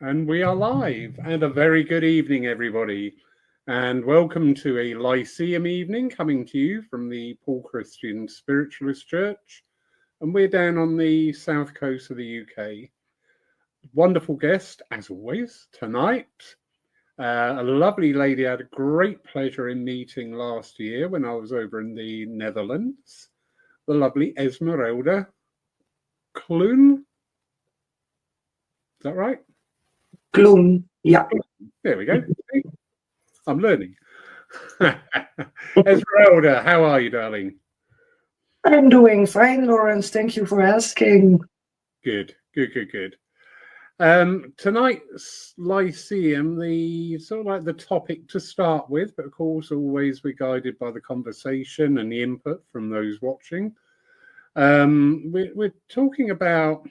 And we are live. And a very good evening, everybody. And welcome to a Lyceum evening coming to you from the Paul Christian Spiritualist Church. And we're down on the south coast of the UK. Wonderful guest, as always, tonight. A lovely lady I had a great pleasure in meeting last year when I was over in the Netherlands. The lovely Esmeralda Kloen. Is that right? Kloen, yeah. There we go. I'm learning. Esmeralda, how are you, darling? I'm doing fine, Lawrence. Thank you for asking. Good. Tonight's Lyceum, the sort of like the topic to start with, but of course, always we're guided by the conversation and the input from those watching. We're talking about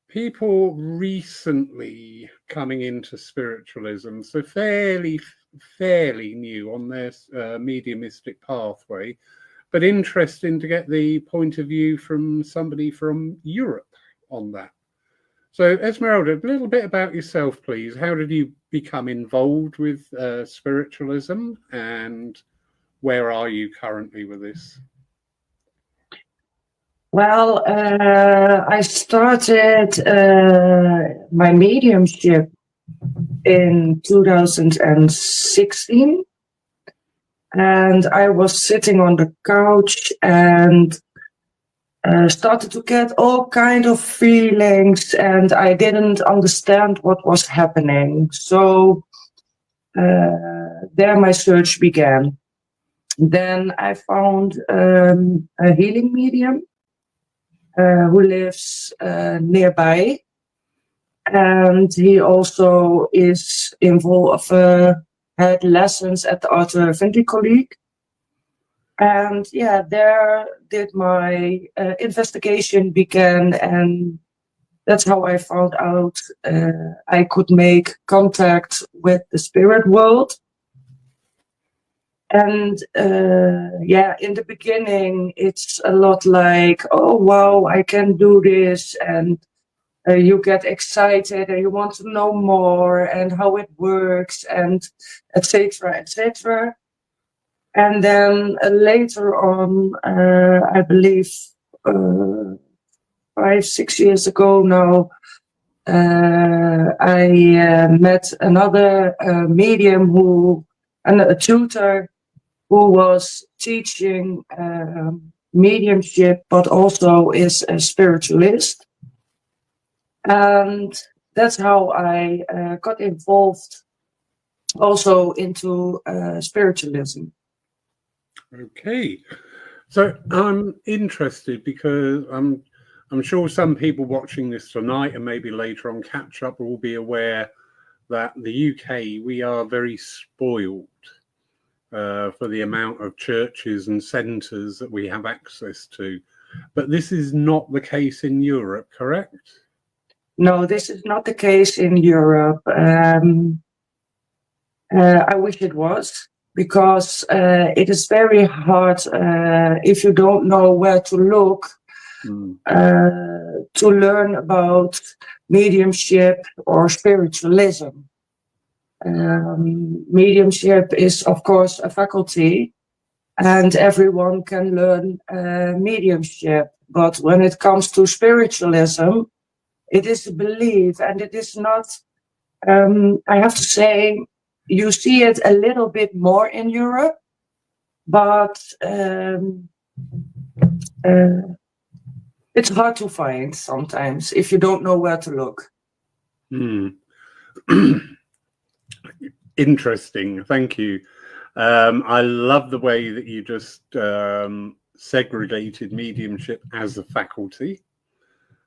people recently coming into spiritualism, so fairly new on their mediumistic pathway, but interesting to get the point of view from somebody from Europe on that. So Esmeralda, a little bit about yourself, please. How did you become involved with spiritualism, and where are you currently with this? Well, I started my mediumship in 2016, and I was sitting on the couch and started to get all kind of feelings, and I didn't understand what was happening. So there my search began. Then I found a healing medium who lives nearby, and he also is involved, had lessons at the Outer Colleague. And yeah, there did my investigation began, and that's how I found out I could make contact with the spirit world. And in the beginning, it's a lot like, oh, wow, I can do this. And you get excited and you want to know more and how it works and etc., etc. And then later on, I believe 5-6 years ago now, I met another medium and a tutor who was teaching mediumship, but also is a spiritualist. And that's how I got involved also into spiritualism. Okay. So I'm interested because I'm sure some people watching this tonight and maybe later on catch up will be aware that the UK, we are very spoiled for the amount of churches and centres that we have access to. But this is not the case in Europe, correct? No, this is not the case in Europe. I wish it was, because it is very hard if you don't know where to look to learn about mediumship or spiritualism. Mediumship is, of course, a faculty, and everyone can learn mediumship. But when it comes to spiritualism, it is a belief, and it is not, I have to say, you see it a little bit more in Europe, but it's hard to find sometimes if you don't know where to look. Interesting, thank you. I love the way that you just segregated mediumship as a faculty.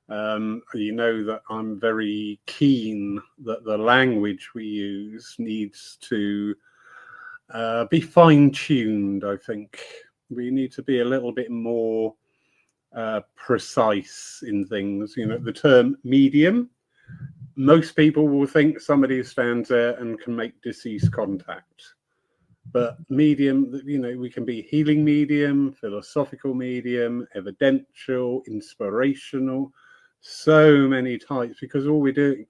You know that I'm very keen that the language we use needs to be fine-tuned. I think we need to be a little bit more precise in things. You know, the term medium, most people will think somebody who stands there and can make deceased contact. But medium, you know, we can be healing medium, philosophical medium, evidential, inspirational, so many types, because all we're doing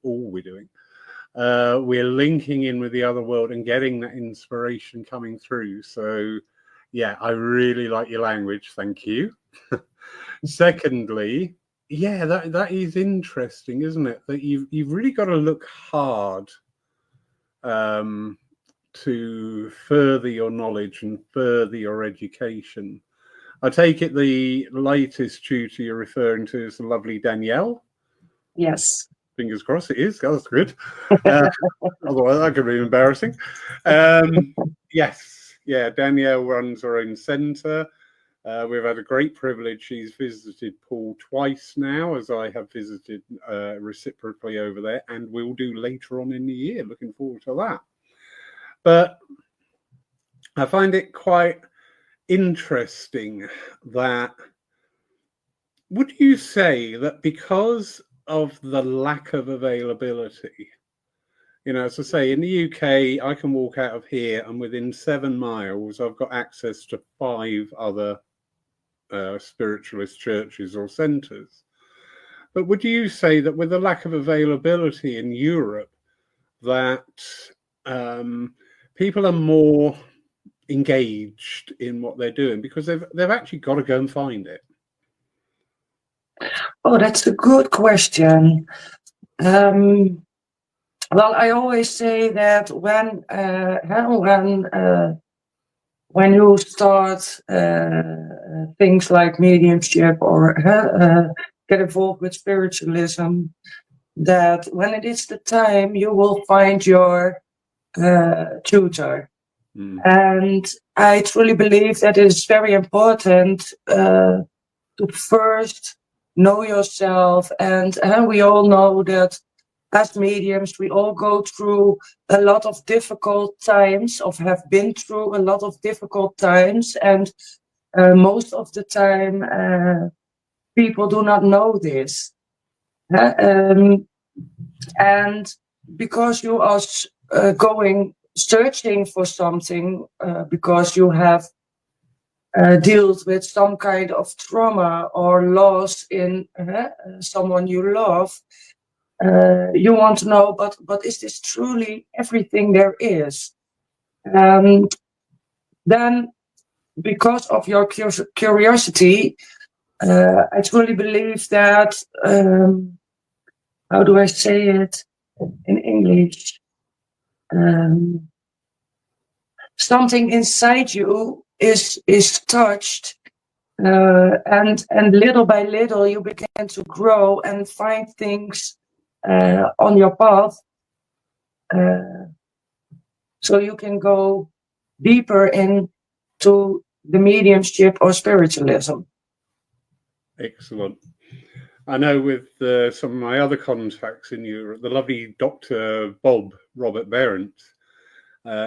we're linking in with the other world and getting that inspiration coming through. So, yeah, I really like your language. Thank you. Secondly, yeah, that is interesting, isn't it? That you've really got to look hard to further your knowledge and further your education. I take it the latest tutor you're referring to is the lovely Danielle. Yes. Fingers crossed it is. That's good. Otherwise, that could be embarrassing. Yes, yeah, Danielle runs her own centre. We've had a great privilege. She's visited Paul twice now, as I have visited reciprocally over there, and will do later on in the year. Looking forward to that. But I find it quite interesting that, would you say that because of the lack of availability, as I say, in the UK, I can walk out of here and within 7 miles, I've got access to 5 other spiritualist churches or centres. But would you say that with the lack of availability in Europe, that people are more engaged in what they're doing because they've actually got to go and find it? Oh, that's a good question. Well, I always say that when you start things like mediumship or get involved with spiritualism, that when it is the time, you will find your tutor. And I truly believe that it is very important to first know yourself. And we all know that as mediums, we all go through a lot of difficult times, or have been through a lot of difficult times. And most of the time, people do not know this. And because you are searching for something, because you have dealt with some kind of trauma or loss in someone you love, you want to know, but is this truly everything there is? Then, because of your curiosity, I truly believe that, how do I say it in English? Something inside you is touched, and little by little you begin to grow and find things on your path, so you can go deeper into the mediumship or spiritualism. Excellent. I know with some of my other contacts in Europe, the lovely Dr. Robert Berendt,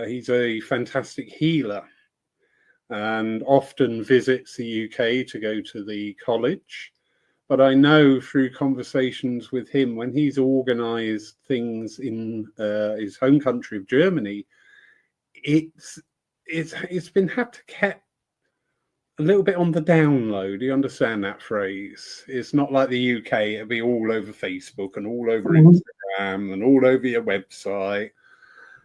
he's a fantastic healer and often visits the UK to go to the college. But I know through conversations with him, when he's organised things in his home country of Germany, it's been had to keep a little bit on the down low. Do you understand that phrase? It's not like the UK, it'll be all over Facebook and all over Instagram and all over your website.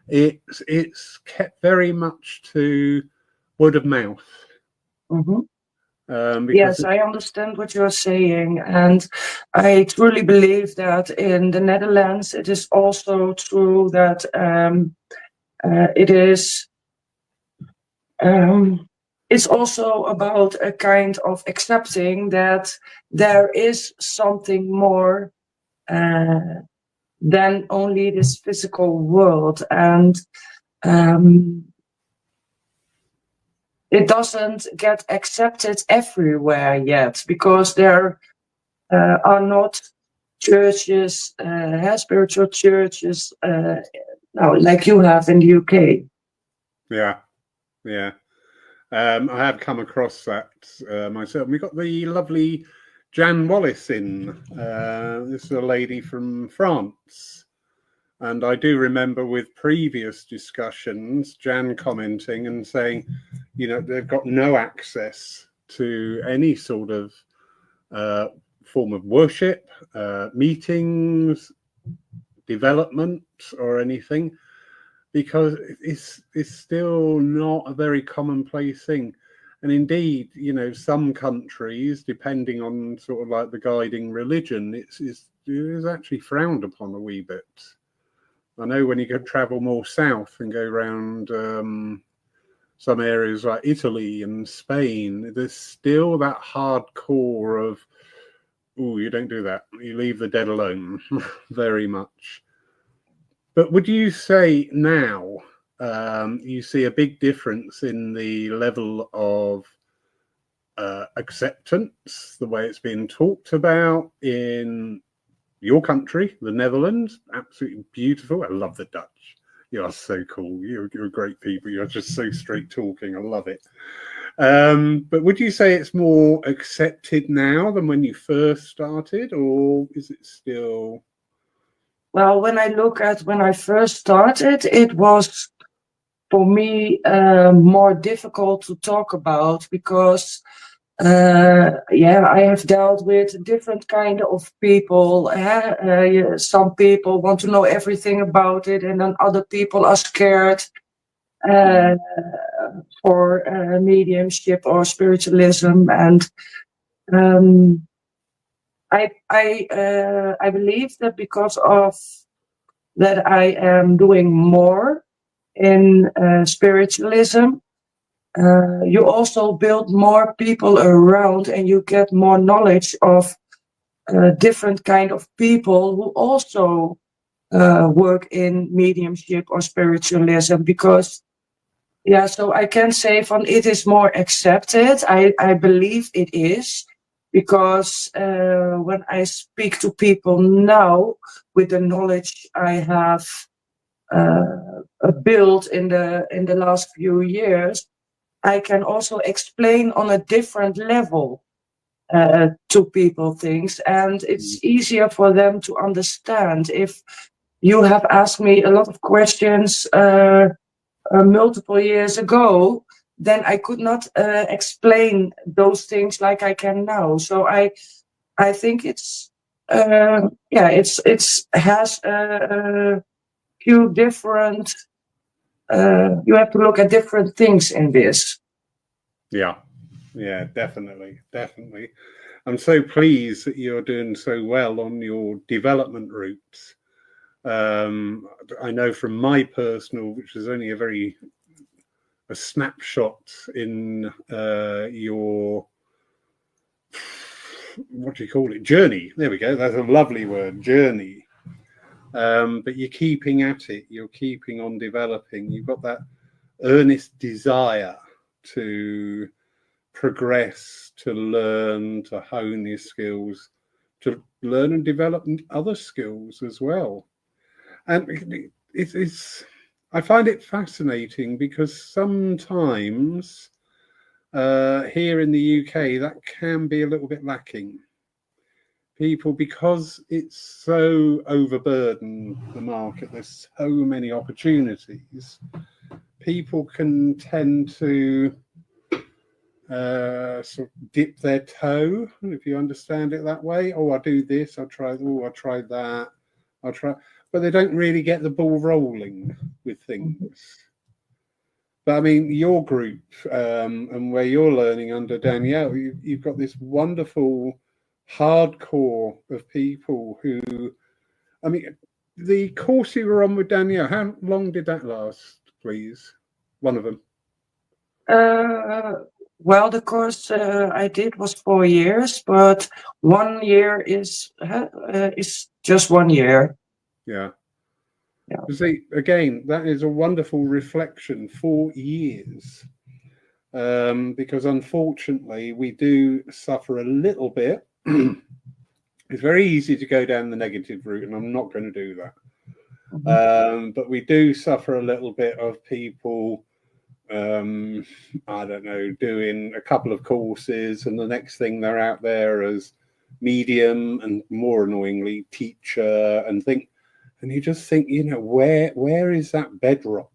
It's kept very much to word of mouth. Yes, I understand what you're saying, and I truly believe that in the Netherlands it is also true that it is. It's also about a kind of accepting that there is something more than only this physical world, and it doesn't get accepted everywhere yet, because there are not churches, spiritual churches, like you have in the UK. Yeah. I have come across that myself. We got the lovely Jan Wallace in. This is a lady from France. And I do remember with previous discussions, Jan commenting and saying, they've got no access to any sort of form of worship, meetings, development or anything, because it's still not a very commonplace thing. And indeed, you know, some countries, depending on sort of like the guiding religion, it is actually frowned upon a wee bit. I know when you go travel more south and go around some areas like Italy and Spain, there's still that hardcore of, oh, you don't do that. You leave the dead alone, very much. But would you say now you see a big difference in the level of acceptance, the way it's been talked about in your country, the Netherlands? Absolutely beautiful. I love the Dutch. You are so cool. You're great people. You're just so straight talking. I love it. But would you say it's more accepted now than when you first started, or is it still? Well, when I look at when I first started, it was for me more difficult to talk about because I have dealt with different kind of people. Some people want to know everything about it, and then other people are scared for mediumship or spiritualism. And I believe that because of that I am doing more in spiritualism, you also build more people around, and you get more knowledge of different kind of people who also work in mediumship or spiritualism. Because so I can say from it is more accepted. I believe it is, because when I speak to people now with the knowledge I have built in the last few years, I can also explain on a different level to people things, and it's easier for them to understand. If you have asked me a lot of questions multiple years ago, then I could not explain those things like I can now. So I think it's has a few different. You have to look at different things in this. Yeah, definitely. I'm so pleased that you're doing so well on your development routes. I know from my personal, which is only a snapshot in your, what do you call it, journey. There we go. That's a lovely word, journey. But you're keeping at it. You're keeping on developing. You've got that earnest desire to progress, to learn, to hone your skills, to learn and develop other skills as well. And I find it fascinating because sometimes here in the UK that can be a little bit lacking. People, because it's so overburdened, the market, there's so many opportunities, people can tend to sort of dip their toe, if you understand it that way. Oh, I'll do this, I'll try that, but they don't really get the ball rolling with things. But I mean, your group and where you're learning under Danielle, you've got this wonderful hardcore of people who, I mean, the course you were on with Danielle, how long did that last, please? One of them. Well, the course I did was 4 years, but 1 year is just 1 year. Yeah. See, again, that is a wonderful reflection. 4 years, because unfortunately we do suffer a little bit. It's very easy to go down the negative route, and I'm not going to do that. But we do suffer a little bit of people, I don't know, doing a couple of courses, and the next thing they're out there as medium, and more annoyingly, teacher, and you just think, you know, where is that bedrock?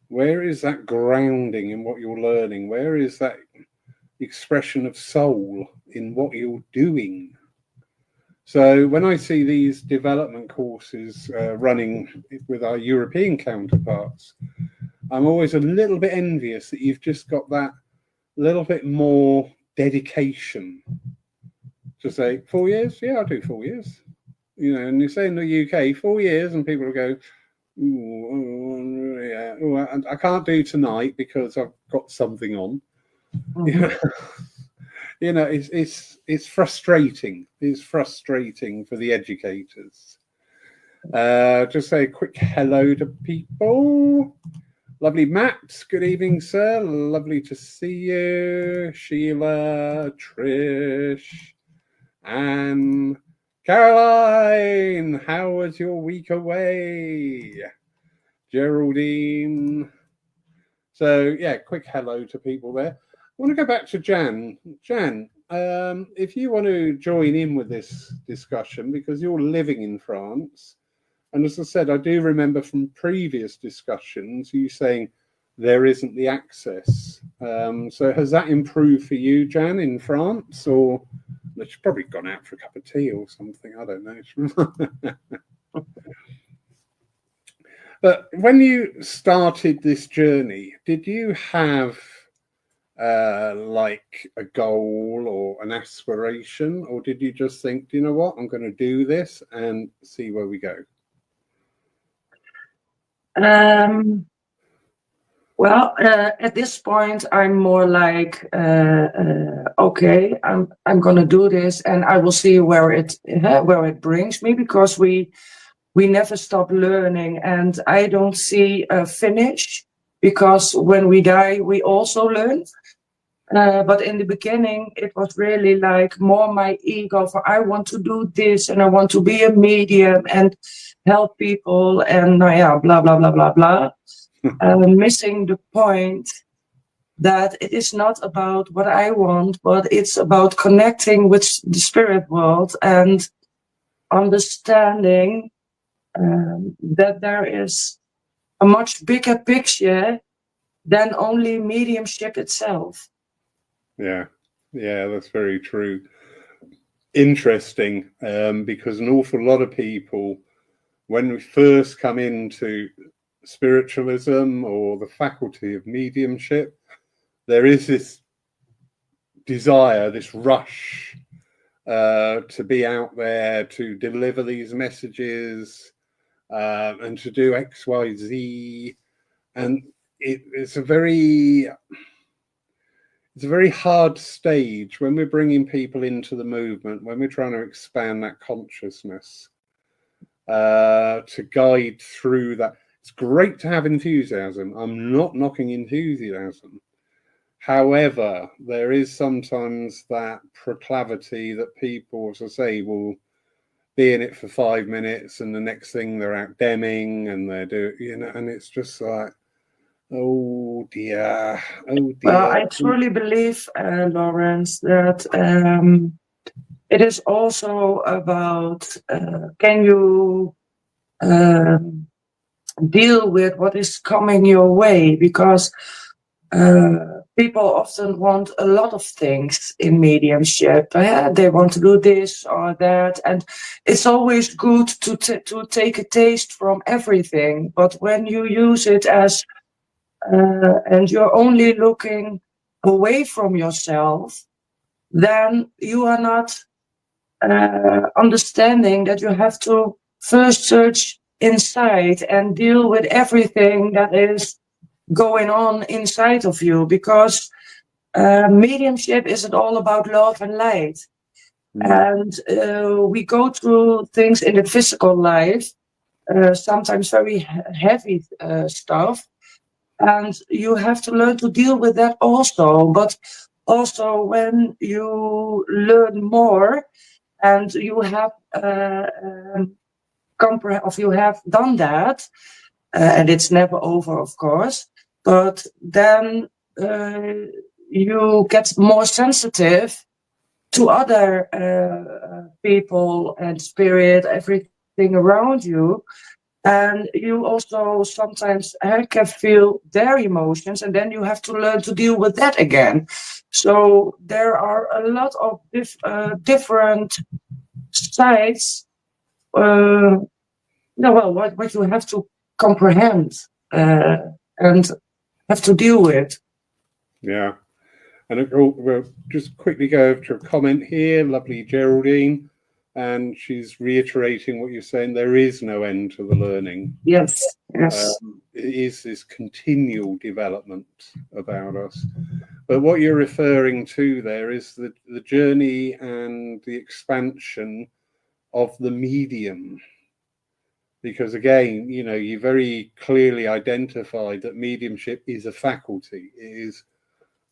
Where is that grounding in what you're learning? Where is that expression of soul in what you're doing? So when I see these development courses running with our European counterparts, I'm always a little bit envious that you've just got that little bit more dedication to say 4 years. Yeah, I'll do 4 years. You know, and you say in the UK 4 years, and people will go, yeah, I can't do tonight because I've got something on. Mm-hmm. You know, it's frustrating. It's frustrating for the educators. Just say a quick hello to people. Lovely Matt, good evening, sir. Lovely to see you. Sheila, Trish, Anne, Caroline, how was your week away? Geraldine. So yeah, quick hello to people there. I want to go back to Jan. Jan, if you want to join in with this discussion, because you're living in France, and as I said, I do remember from previous discussions you saying there isn't the access. So has that improved for you, Jan, in France, or she's probably gone out for a cup of tea or something? I don't know. But when you started this journey, did you have like a goal or an aspiration, or did you just think, do you know what, I'm going to do this and see where we go? Well, at this point, I'm more like, okay, I'm gonna do this, and I will see where it brings me, because we never stop learning, and I don't see a finish, because when we die, we also learn. But in the beginning, it was really like more my ego for I want to do this, and I want to be a medium and help people, and blah blah blah blah blah. Missing the point that it is not about what I want, but it's about connecting with the spirit world and understanding that there is a much bigger picture than only mediumship itself. Yeah, that's very true. Interesting, because an awful lot of people, when we first come into spiritualism or the faculty of mediumship, there is this desire, this rush to be out there, to deliver these messages, and to do X, Y, Z, and it's a very hard stage when we're bringing people into the movement, when we're trying to expand that consciousness, to guide through that. It's great to have enthusiasm. I'm not knocking enthusiasm. However, there is sometimes that proclivity that people, as I say, will be in it for 5 minutes, and the next thing they're out demming, and they're doing, you know, and it's just like, oh dear. Well, I truly believe, Lawrence, that it is also about can you deal with what is coming your way, because people often want a lot of things in mediumship. They want to do this or that, and it's always good to take a taste from everything. But when you use it as and you're only looking away from yourself, then you are not understanding that you have to first search inside and deal with everything that is going on inside of you, because mediumship isn't all about love and light. And we go through things in the physical life, sometimes very heavy stuff, and you have to learn to deal with that also. But also when you learn more and you have you have done that, and it's never over, of course, but then you get more sensitive to other people and spirit, everything around you. And you also sometimes can feel their emotions, and then you have to learn to deal with that again. So there are a lot of different besides, no, well, what you have to comprehend and have to deal with. Yeah. And we'll just quickly go over to a comment here. Lovely Geraldine. And she's reiterating what you're saying. There is no end to the learning. Yes, yes. It is this continual development about us. But what you're referring to there is the journey and the expansion of the medium. Because again, you know, you very clearly identified that mediumship is a faculty. It is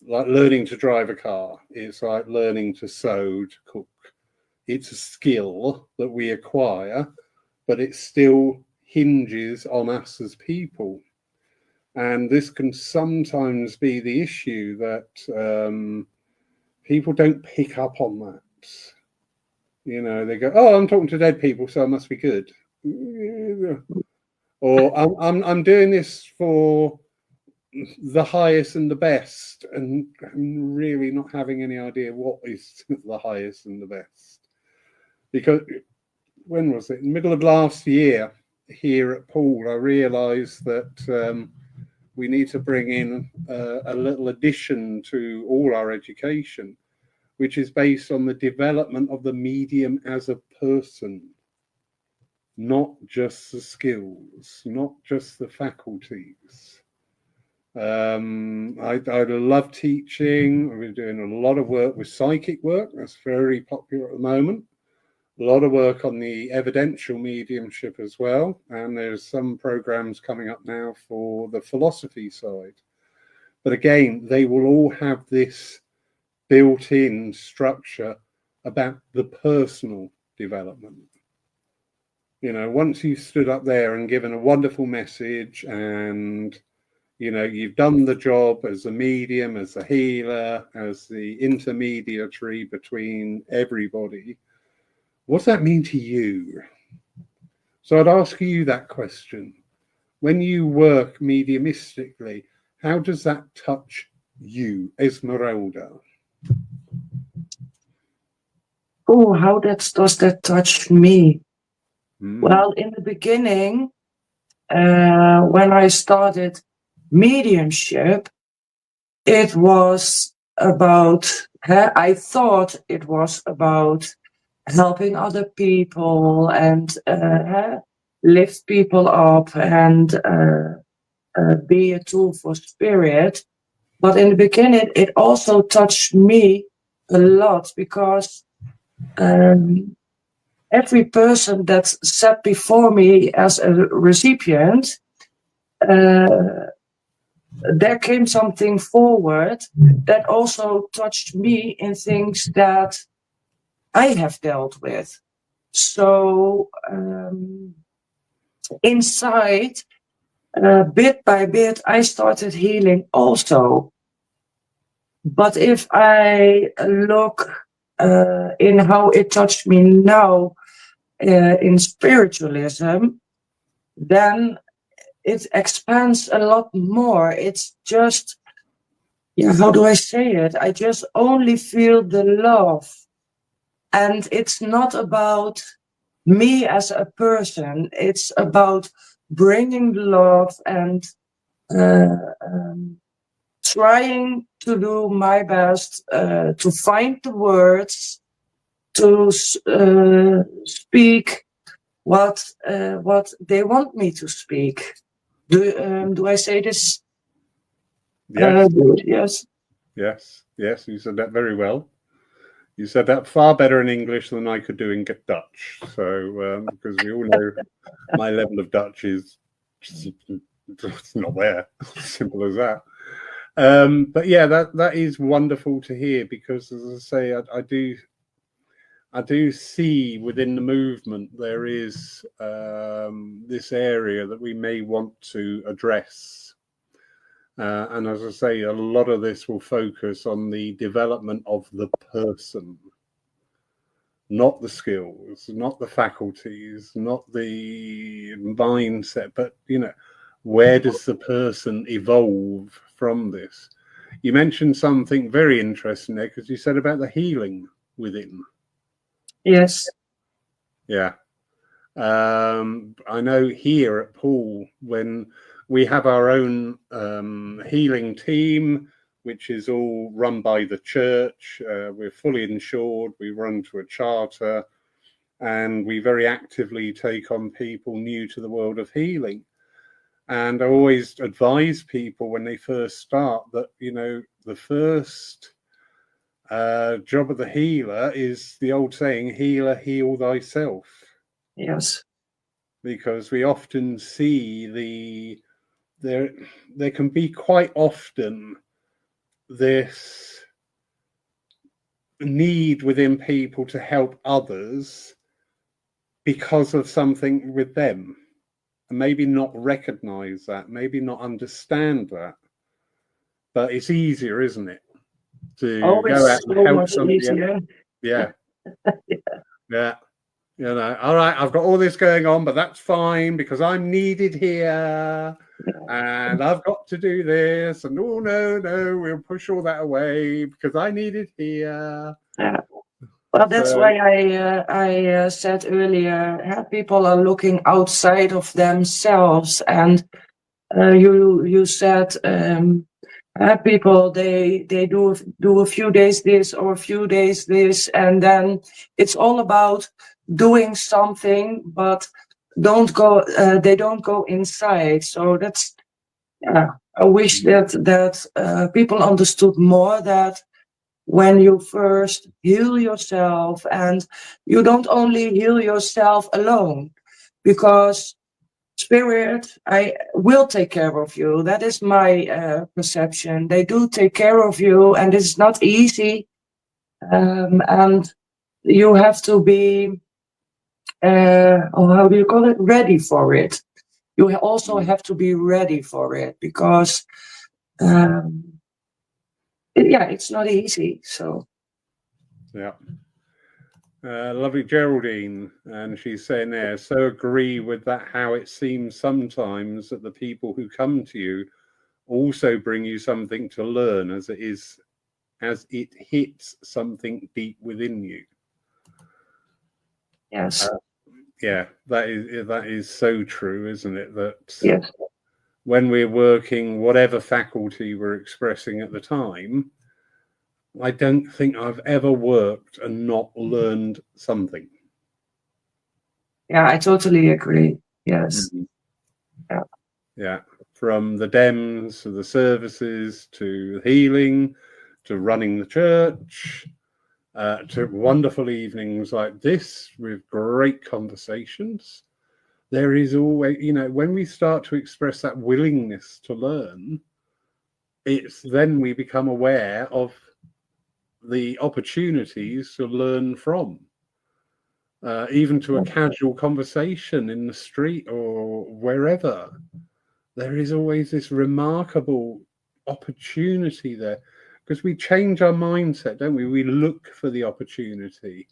like learning to drive a car. It's like learning to sew, to cook. It's a skill that we acquire, but it still hinges on us as people. And this can sometimes be the issue that people don't pick up on that. You know, they go, "Oh, I'm talking to dead people, so I must be good." Or I'm doing this for the highest and the best, and I'm really not having any idea what is the highest and the best. Because when was it? In the middle of last year here at Poole, I realised that we need to bring in a little addition to all our education, which is based on the development of the medium as a person, not just the skills, not just the faculties. I love teaching. We're doing a lot of work with psychic work. That's very popular at the moment. A lot of work on the evidential mediumship as well. And there's some programs coming up now for the philosophy side. But again, they will all have this built-in structure about the personal development. You know, once you've stood up there and given a wonderful message and, you know, you've done the job as a medium, as a healer, as the intermediary between everybody, what's that mean to you? So I'd ask you that question. When you work mediumistically, how does that touch you, Esmeralda? Oh, how does that touch me? Well, in the beginning, when I started mediumship, it was about, I thought it was about helping other people and lift people up and be a tool for spirit. But in the beginning, it also touched me a lot because every person that sat before me as a recipient, there came something forward that also touched me in things that I have dealt with. So inside, bit by bit, I started healing also. But if I look in how it touched me now in spiritualism, then it expands a lot more. It's just, how do I say it? I just only feel the love. And it's not about me as a person. It's about bringing love and trying to do my best to find the words to speak what they want me to speak. Do I say this? Yes. Yes. Yes. You said that very well. You said that far better in English than I could do in Dutch. So, because we all know my level of Dutch is it's not there. Simple as that. But yeah, that is wonderful to hear because, as I say, I do see within the movement there is this area that we may want to address. And as I say, a lot of this will focus on the development of the person, not the skills, not the faculties, not the mindset, but, you know, where does the person evolve from this? You mentioned something very interesting there because you said about the healing within. Yes. Yeah. I know here at Poole, when we have our own healing team, which is all run by the church, we're fully insured, we run to a charter, and we very actively take on people new to the world of healing. And I always advise people when they first start that, you know, the first job of the healer is the old saying, healer, heal thyself. Yes. Because we often see there can be quite often this need within people to help others because of something with them, and maybe not recognize that, maybe not understand that. But it's easier, isn't it, to go out Always and so help much somebody else? easier. Yeah. Yeah. You know, all right, I've got all this going on, but that's fine because I'm needed here and I've got to do this. And oh, no, we'll push all that away because I need it here. Yeah. Well, that's why I said earlier, people are looking outside of themselves, and you said people they do a few days this or a few days this, and then it's all about doing something, but they don't go inside. So that's I wish that people understood more that when you first heal yourself, and you don't only heal yourself alone, because spirit I will take care of you. That is my perception. They do take care of you, and it's not easy, and you have to be or how do you call it, ready for it. You also have to be ready for it, because it's not easy. So yeah. Lovely Geraldine, and she's saying there, so agree with that, how it seems sometimes that the people who come to you also bring you something to learn, as it hits something deep within you. yes. Yeah, that is so true, isn't it? That Yes. when we're working, whatever faculty we're expressing at the time, I don't think I've ever worked and not learned something. Yeah, I totally agree. Yes. Mm-hmm. Yeah. From the DEMS to the services to healing to running the church to wonderful evenings like this with great conversations. There is always, you know, when we start to express that willingness to learn, it's then we become aware of the opportunities to learn from. Even to a casual conversation in the street or wherever, there is always this remarkable opportunity there, because we change our mindset, don't we? We look for the opportunity,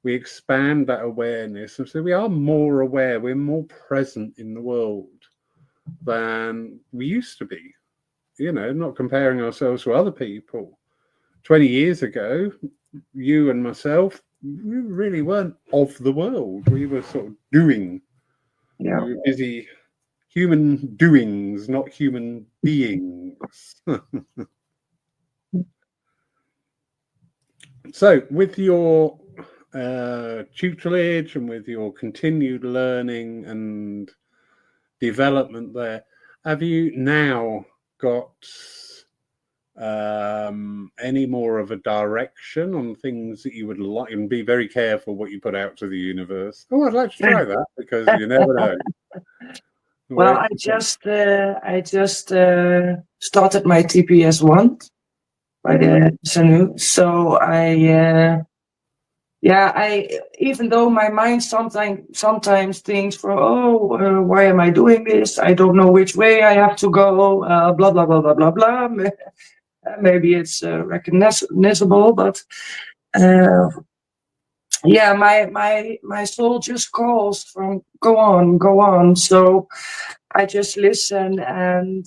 we expand that awareness, and so we are more aware, we're more present in the world than we used to be. You know, not comparing ourselves to other people. 20 years ago, you and myself, we really weren't of the world. We were sort of doing. Yeah. We were busy human doings, not human beings. So, with your tutelage and with your continued learning and development there, have you now got any more of a direction on things that you would like, and be very careful what you put out to the universe? Oh, I'd like to try that, because you never know. Well, I just started my TPS1 by the Sanu. So I even though my mind sometimes thinks why am I doing this? I don't know which way I have to go. Blah blah blah blah blah blah. Maybe it's recognizable, but my soul just calls from go on. So I just listen, and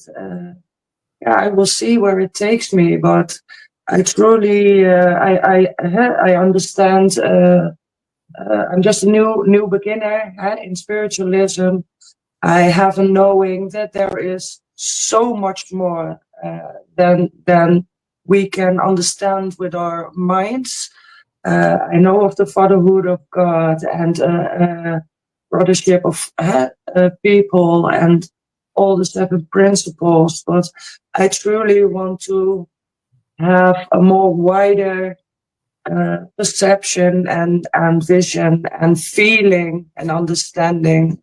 I will see where it takes me. But I truly I understand I'm just a new beginner in spiritualism. I have a knowing that there is so much more than we can understand with our minds. I know of the fatherhood of God and brothership of people and all the 7 principles, but I truly want to have a more wider perception and vision and feeling and understanding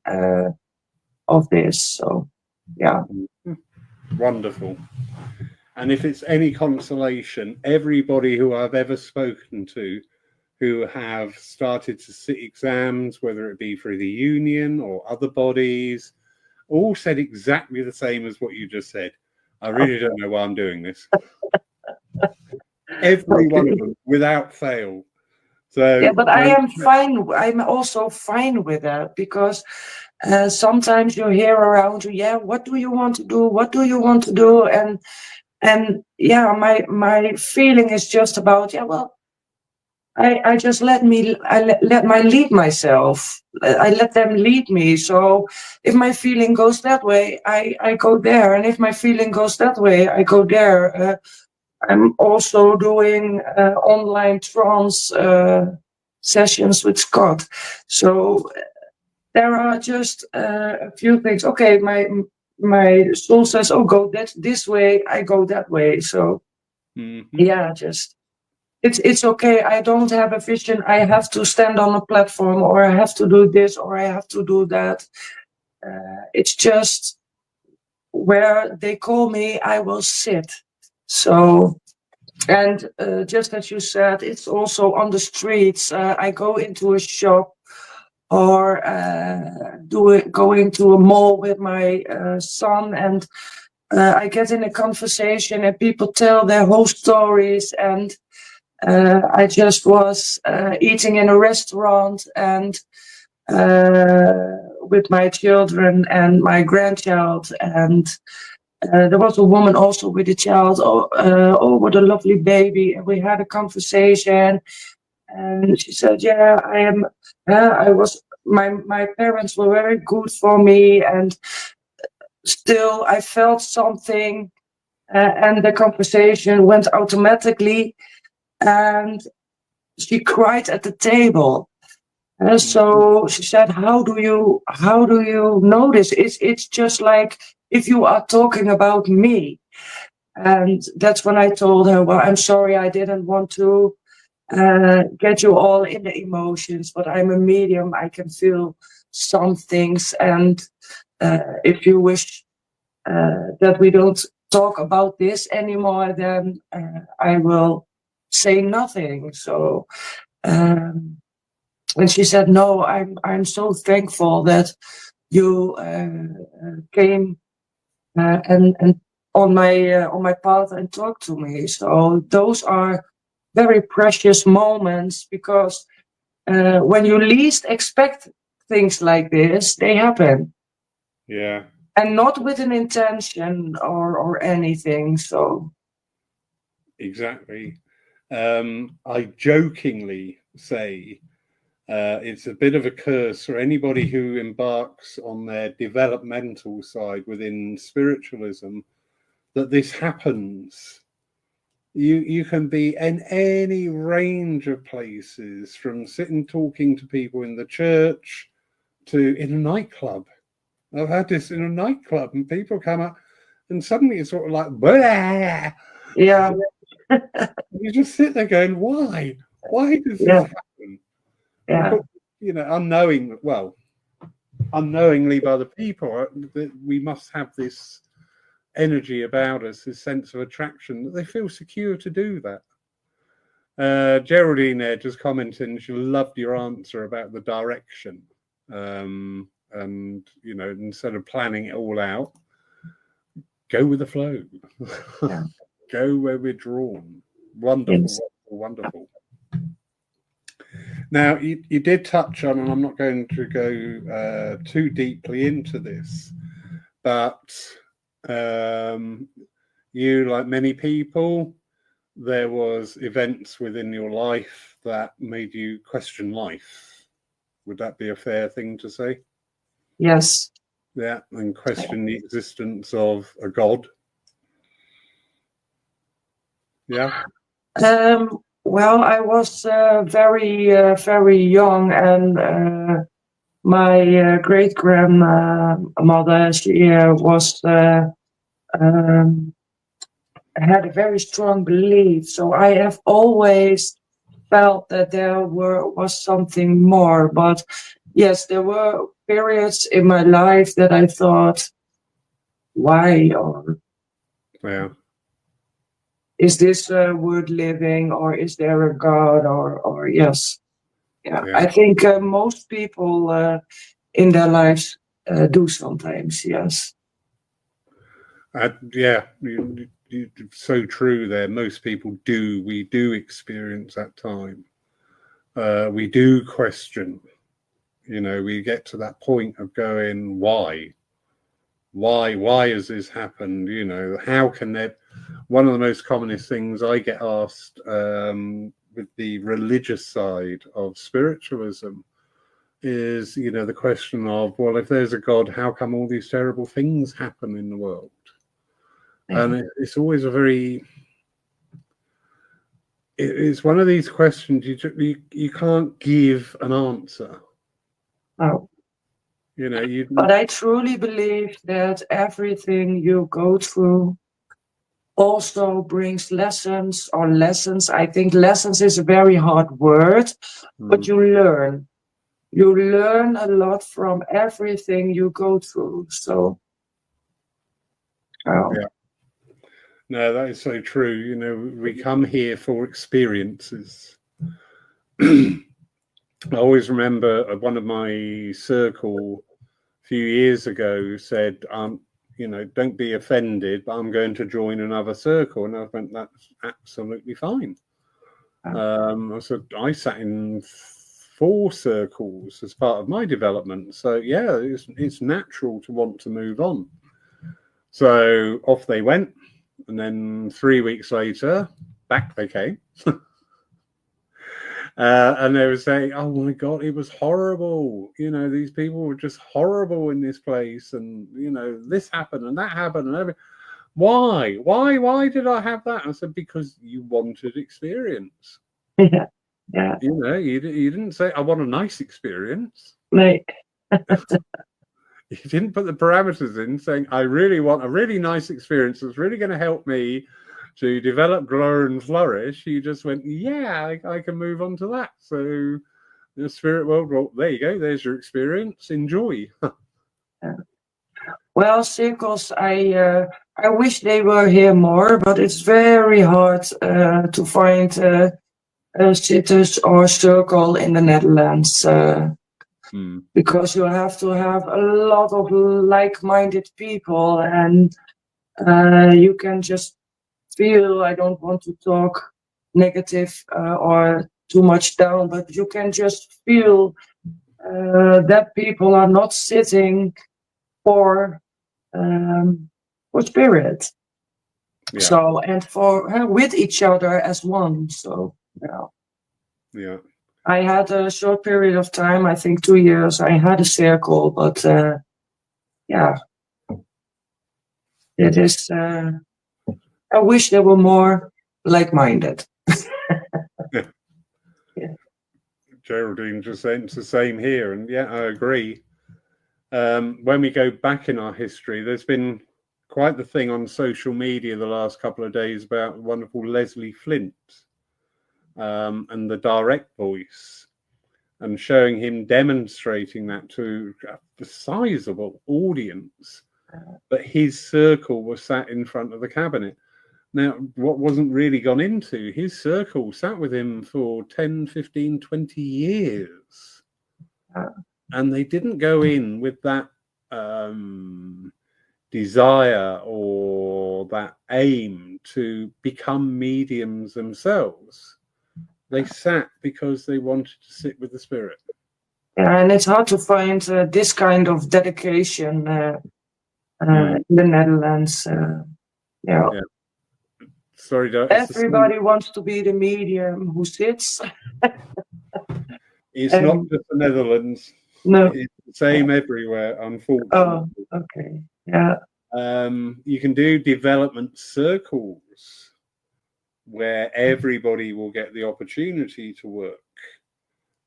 of this. So, yeah. Wonderful. And if it's any consolation, everybody who I've ever spoken to who have started to sit exams, whether it be through the union or other bodies, all said exactly the same as what you just said. I really don't know why I'm doing this. Every one of them, without fail. So yeah, but I am fine. I'm also fine with that, because sometimes you hear around you, yeah, what do you want to do? What do you want to do? And yeah, my feeling is just about, yeah, well, I just let my lead myself. I let them lead me. So if my feeling goes that way, I go there, and if my feeling goes that way, I go there. I'm also doing online trance sessions with Scott. So there are just a few things. Okay, my soul says, "Oh, go this way." I go that way. So yeah, just it's okay. I don't have a vision. I have to stand on a platform, or I have to do this, or I have to do that. It's just where they call me, I will sit. So. And just as you said, it's also on the streets. I go into a shop, or go into a mall with my son, and I get in a conversation, and people tell their whole stories. And I just was eating in a restaurant, and with my children and my grandchild, and there was a woman also with a child. Oh, what a lovely baby! And we had a conversation, and she said, "Yeah, I am. I was. My parents were very good for me, and still, I felt something." And the conversation went automatically, and she cried at the table. So she said, "How do you know this? It's just like if you are talking about me." And that's when I told her, "Well, I'm sorry, I didn't want to get you all in the emotions, but I'm a medium. I can feel some things, and if you wish that we don't talk about this anymore, then I will say nothing." So. And she said, "No, I'm so thankful that you came and on my path and talked to me." So those are very precious moments, because when you least expect things like this, they happen. Yeah. And not with an intention or anything. So Exactly. I jokingly say it's a bit of a curse for anybody who embarks on their developmental side within spiritualism that this happens. You can be in any range of places, from sitting talking to people in the church to in a nightclub. I've had this in a nightclub, and people come up, and suddenly it's sort of like, blah! yeah. You just sit there going, why? Why does this happen? Yeah. Because, unknowingly by the people, that we must have this energy about us, this sense of attraction, that they feel secure to do that. Geraldine there just commenting, she loved your answer about the direction. And, instead of planning it all out, go with the flow. Yeah. Go where we're drawn. Wonderful, Yes. wonderful. Now, you did touch on, and I'm not going to go too deeply into this, but you, like many people, there was events within your life that made you question life. Would that be a fair thing to say? Yes. Yeah, and question the existence of a God. Yeah. Well, I was very young, and my great grandmother, she was had a very strong belief. So I have always felt that there was something more. But yes, there were periods in my life that I thought, why, or Yeah. is this worth living, or is there a God, or yes. Yeah, Yeah. I think most people in their lives do sometimes, yes. Yeah, so true there. Most people do. We do experience that time. We do question. We get to that point of going, why? Why has this happened? How can that? One of the most commonest things I get asked with the religious side of spiritualism is, the question of, well, if there's a God, how come all these terrible things happen in the world? And it's always it's one of these questions you can't give an answer. Oh. You. But I truly believe that everything you go through also brings lessons or lessons. I think lessons is a very hard word, but you learn. You learn a lot from everything you go through. So, Yeah. No, that is so true. We come here for experiences. I always remember one of my circle a few years ago said, don't be offended, but I'm going to join another circle. And I went, that's absolutely fine. I said, I sat in 4 circles as part of my development. So, yeah, it's natural to want to move on. So off they went. And then 3 weeks later, back they came. And they were saying, oh my God, it was horrible. These people were just horrible in this place. And, this happened and that happened and everything. Why? Why did I have that? I said, because you wanted experience. Yeah. Yeah. You didn't say, I want a nice experience. Right. You didn't put the parameters in saying, I really want a really nice experience that's really going to help me to develop, grow, and flourish. You just went, yeah, I can move on to that. So the spirit world, well, there you go. There's your experience. Enjoy. Yeah. Well, circles, I wish they were here more, but it's very hard to find sitters or circle in the Netherlands. Because you have to have a lot of like-minded people, and you can just feel, I don't want to talk negative or too much down, but you can just feel that people are not sitting for spirit. Yeah. So, and for with each other as one. So, yeah. I had a short period of time, I think 2 years, I had a circle, but yeah, it is, I wish there were more like-minded. Yeah. Geraldine just saying it's the same here, and yeah, I agree. When we go back in our history, there's been quite the thing on social media the last couple of days about wonderful Leslie Flint and the direct voice, and showing him demonstrating that to a sizable audience, that his circle was sat in front of the cabinet. Now, what wasn't really gone into, his circle sat with him for 10, 15, 20 years. And they didn't go in with that desire or that aim to become mediums themselves. They sat because they wanted to sit with the spirit. Yeah, and it's hard to find this kind of dedication in the Netherlands. Yeah. Sorry, everybody wants to be the medium who sits. It's not just the Netherlands. No. It's the same everywhere, unfortunately. Oh, okay. Yeah. You can do development circles where everybody will get the opportunity to work.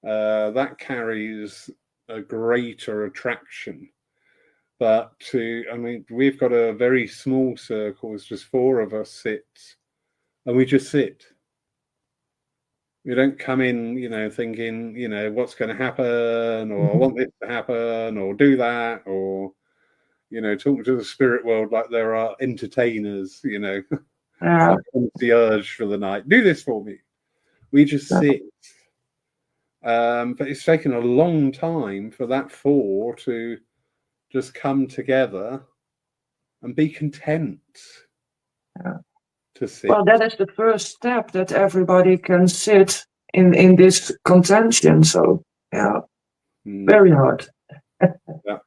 That carries a greater attraction. But we've got a very small circle. It's just 4 of us sit, and we just sit. We don't come in, thinking, what's going to happen, or I want this to happen, or do that, or, talking to the spirit world like there are entertainers, like concierge for the night. Do this for me. We just sit. But it's taken a long time for that 4 to just come together and be content to sit. Well, that is the first step, that everybody can sit in this contention. So, very hard. Yeah.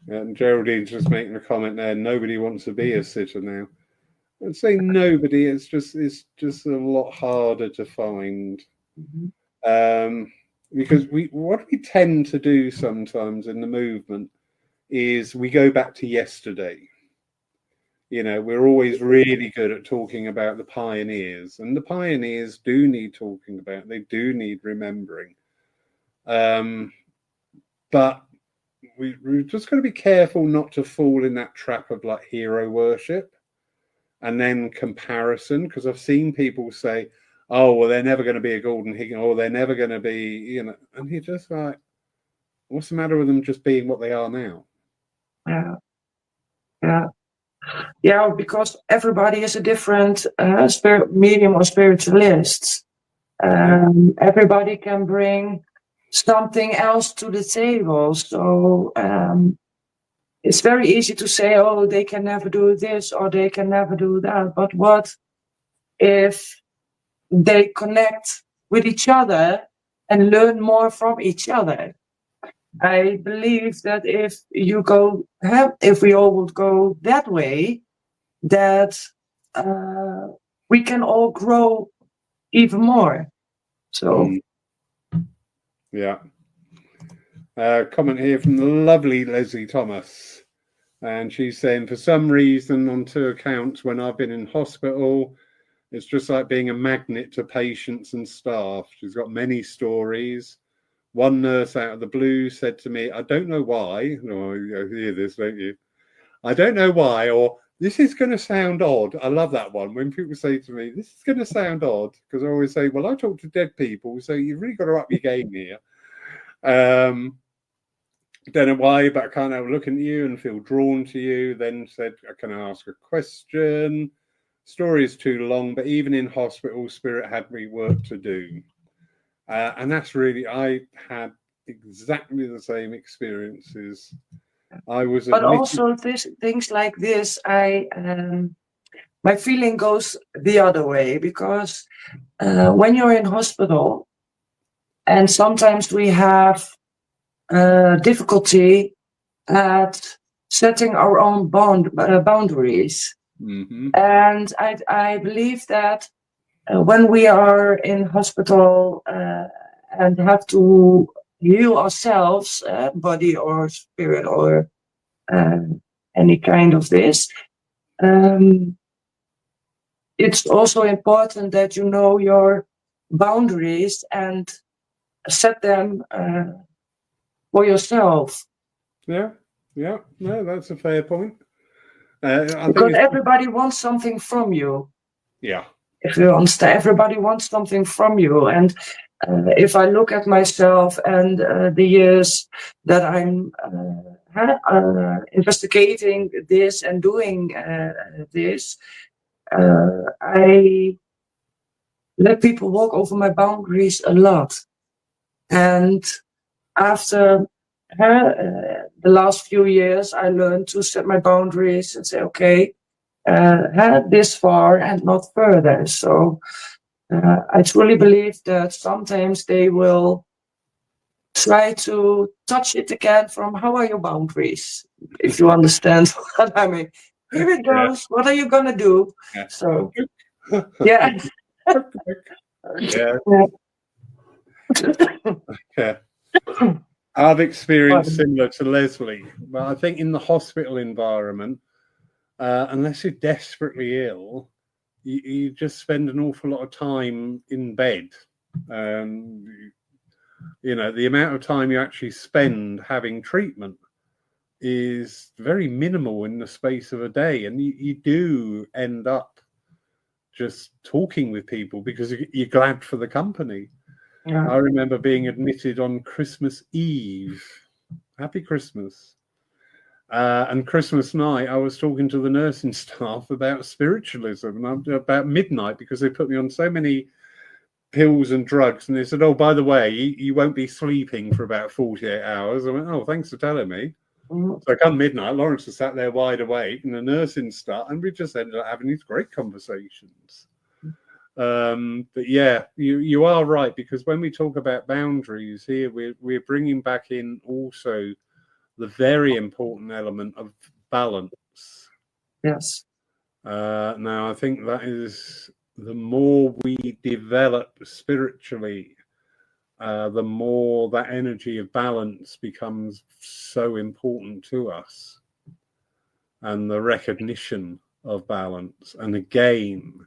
And Geraldine's just making a comment there. Nobody wants to be a sitter now. I'd say nobody. It's just a lot harder to find. Because what we tend to do sometimes in the movement is we go back to yesterday. We're always really good at talking about the pioneers, and the pioneers do need talking about. They do need remembering. But we're just got to be careful not to fall in that trap of like hero worship and then comparison, because I've seen people say, oh, well, they're never going to be a Golden Higgins, or they're never going to be, and you're just like, what's the matter with them just being what they are now? Yeah, because everybody is a different spirit medium or spiritualist. Everybody can bring something else to the table. So it's very easy to say, oh, they can never do this or they can never do that. But what if they connect with each other and learn more from each other? I believe that if we all would go that way, that we can all grow even more. So, yeah. Comment here from the lovely Leslie Thomas, and she's saying, for some reason, on 2 accounts, when I've been in hospital, it's just like being a magnet to patients and staff. She's got many stories. One nurse out of the blue said to me, I don't know why. No, you hear this, don't you? I don't know why, or this is going to sound odd. I love that one. When people say to me, this is going to sound odd, because I always say, well, I talk to dead people, so you've really got to up your game here. Don't know why, but I can't help looking at you and feel drawn to you. Then said, can I ask a question? Story is too long, but even in hospital, spirit had me work to do. And that's really, I had exactly the same experiences. But also things like this, my feeling goes the other way, because when you're in hospital, and sometimes we have difficulty at setting our own boundaries. And I believe that when we are in hospital and have to heal ourselves, body or spirit or any kind of this, it's also important that you know your boundaries and set them for yourself. Yeah, no, that's a fair point. Because everybody wants something from you. Yeah. If you understand, everybody wants something from you. And if I look at myself and the years that I'm investigating this and doing this, I let people walk over my boundaries a lot. And after the last few years, I learned to set my boundaries and say, okay, this far and not further. So I truly believe that sometimes they will try to touch it again from how are your boundaries, if you understand what I mean. Here it goes. Yeah. What are you going to do? Yeah. So, yeah. Yeah. Yeah. I've experienced similar to Leslie, but I think in the hospital environment, unless you're desperately ill, you just spend an awful lot of time in bed. The amount of time you actually spend having treatment is very minimal in the space of a day, and you do end up just talking with people because you're glad for the company. Yeah. I remember being admitted on Christmas Eve. Happy Christmas. And Christmas night, I was talking to the nursing staff about spiritualism and about midnight, because they put me on so many pills and drugs. And they said, oh, by the way, you won't be sleeping for about 48 hours. I went, oh, thanks for telling me. Mhm. So come midnight, Lawrence was sat there wide awake and the nursing staff, and we just ended up having these great conversations. But yeah, you are right, because when we talk about boundaries here, we're bringing back in also the very important element of balance. Yes. Now, I think that is, the more we develop spiritually, the more that energy of balance becomes so important to us, and the recognition of balance. And again,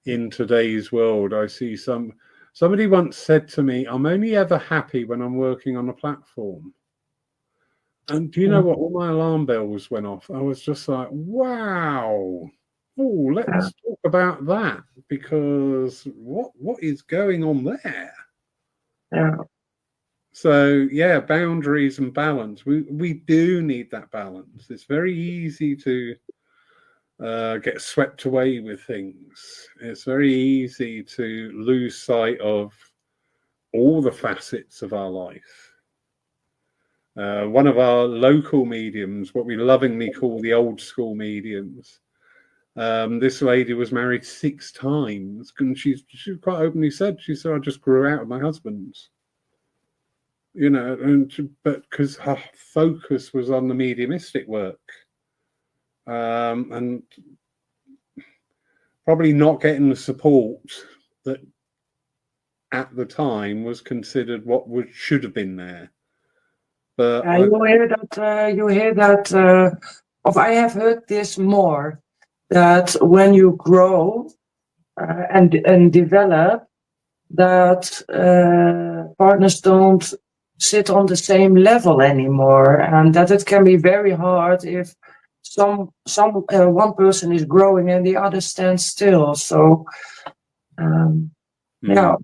in today's world, I see somebody once said to me, I'm only ever happy when I'm working on a platform. And do you know what? All my alarm bells went off. I was just like, wow. Oh, let's talk about that, because what is going on there? Yeah. So yeah, boundaries and balance. We do need that balance. It's very easy to get swept away with things. It's very easy to lose sight of all the facets of our life. One of our local mediums, what we lovingly call the old school mediums, this lady was married 6 times, and she quite openly said, she said, I just grew out of my husband's. But because her focus was on the mediumistic work, and probably not getting the support that at the time was considered what should have been there. But you hear that. I have heard this more, that when you grow and develop, that partners don't sit on the same level anymore, and that it can be very hard if one person is growing and the other stands still. So yeah.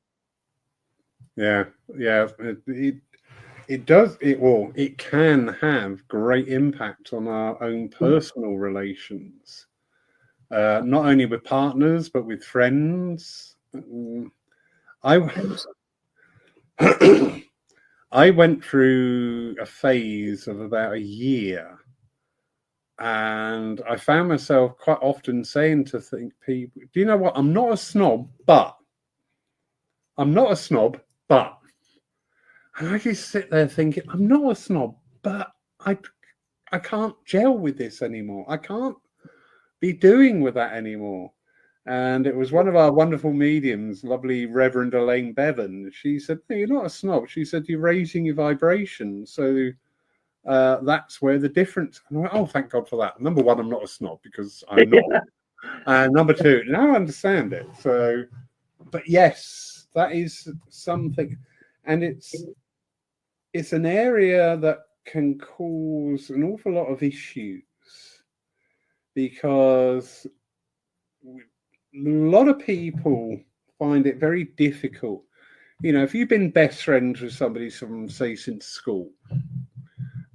It does. It can have great impact on our own personal relations, not only with partners but with friends. I went through a phase of about a year, and I found myself quite often saying to people, do you know what? I'm not a snob, but. And I just sit there thinking, I'm not a snob, but I can't gel with this anymore. I can't be doing with that anymore. And it was one of our wonderful mediums, lovely Reverend Elaine Bevan. She said, no, you're not a snob. She said, you're raising your vibration. So that's where the difference. And I went, oh, thank God for that. Number one, I'm not a snob, because I'm not. And number two, now I understand it. So, but yes, that is something. And it's an area that can cause an awful lot of issues, because a lot of people find it very difficult. If you've been best friends with somebody from, say, since school,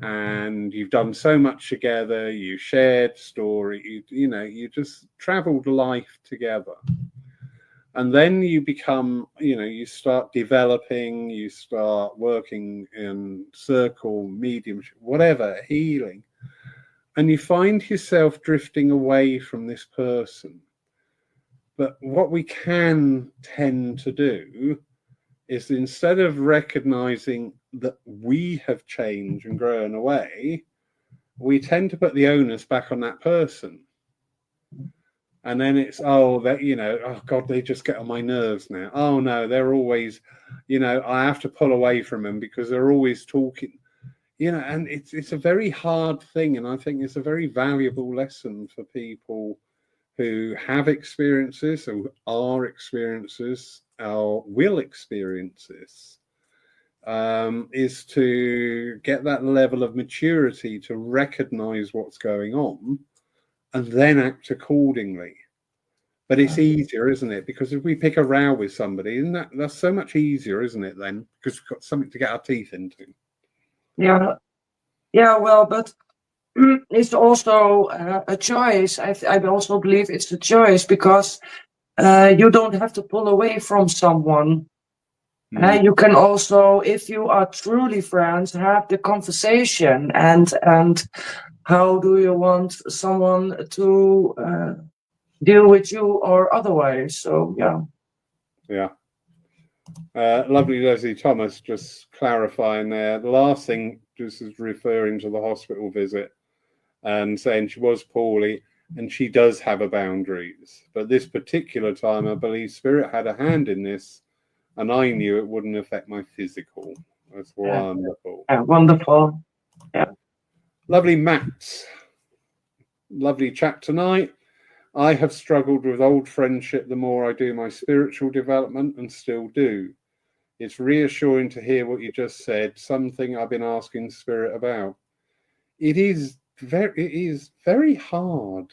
and you've done so much together, you shared story, you just traveled life together. And then you become, you start developing, you start working in circle, mediumship, whatever, healing. And you find yourself drifting away from this person. But what we can tend to do is, instead of recognizing that we have changed and grown away, we tend to put the onus back on that person. And then it's, oh, that, oh God, they just get on my nerves now. Oh no, they're always, I have to pull away from them because they're always talking, and it's a very hard thing. And I think it's a very valuable lesson for people who have experiences, who are experiences, or will experience this, is to get that level of maturity to recognize what's going on and then act accordingly. But it's easier, isn't it? Because if we pick a row with somebody, that's so much easier, isn't it, then? Because we've got something to get our teeth into. Yeah. Yeah, well, but it's also a choice. I also believe it's a choice because you don't have to pull away from someone. You can also, if you are truly friends, have the conversation and how do you want someone to deal with you or otherwise. So yeah. Lovely Leslie Thomas just clarifying there. The last thing just is referring to the hospital visit and saying she was poorly and she does have her boundaries. But this particular time, I believe Spirit had a hand in this, and I knew it wouldn't affect my physical. That's wonderful. Yeah, wonderful. Yeah. Lovely Matt. Lovely chat tonight. I have struggled with old friendship the more I do my spiritual development and still do. It's reassuring to hear what you just said, something I've been asking Spirit about. It is very hard.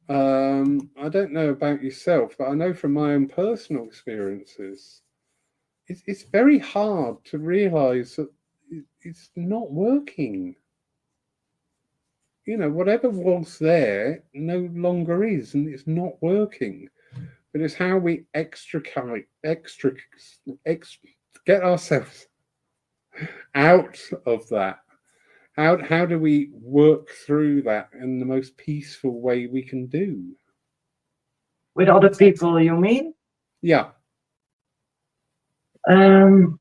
I don't know about yourself, but I know from my own personal experiences, it's very hard to realize that it's not working. Whatever was there no longer is, and it's not working. But it's how we get ourselves out of that. How do we work through that in the most peaceful way we can do? With other people, you mean? Yeah. Good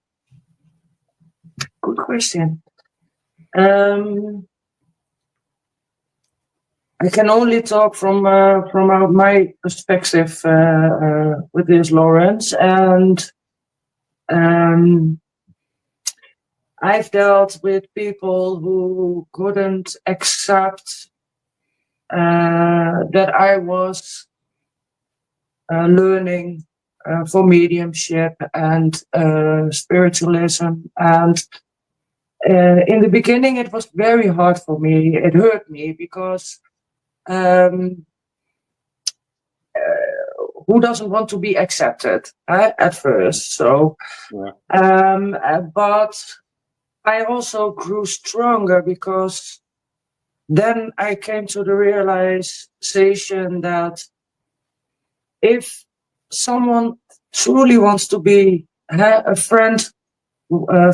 question. I can only talk from my perspective with this, Lawrence, and I've dealt with people who couldn't accept that I was learning for mediumship and spiritualism, and in the beginning it was very hard for me. It hurt me because who doesn't want to be accepted at first? So, but I also grew stronger because then I came to the realization that if someone truly wants to be a friend